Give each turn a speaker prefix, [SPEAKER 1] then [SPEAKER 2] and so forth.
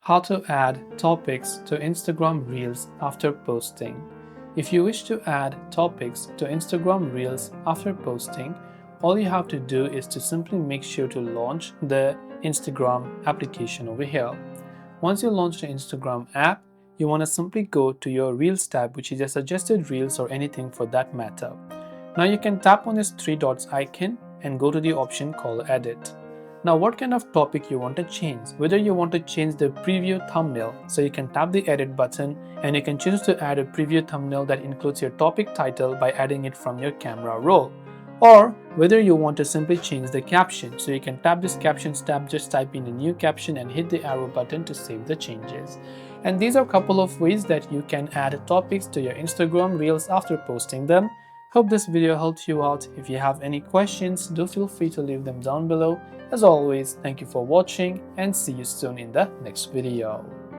[SPEAKER 1] How to add topics to Instagram Reels after posting. If you wish to add topics to Instagram Reels after posting, all you have to do is to simply make sure to launch the Instagram application over here. Once you launch the Instagram app, you want to simply go to your Reels tab, which is your suggested Reels or anything for that matter. Now you can tap on this three dots icon and go to the option called Edit. Now what kind of topic you want to change, whether you want to change the preview thumbnail, so you can tap the edit button and you can choose to add a preview thumbnail that includes your topic title by adding it from your camera roll. Or whether you want to simply change the caption, so you can tap this captions tab, just type in a new caption and hit the arrow button to save the changes. And these are a couple of ways that you can add topics to your Instagram Reels after posting them. Hope this video helped you out. If you have any questions, do feel free to leave them down below. As always, thank you for watching and see you soon in the next video.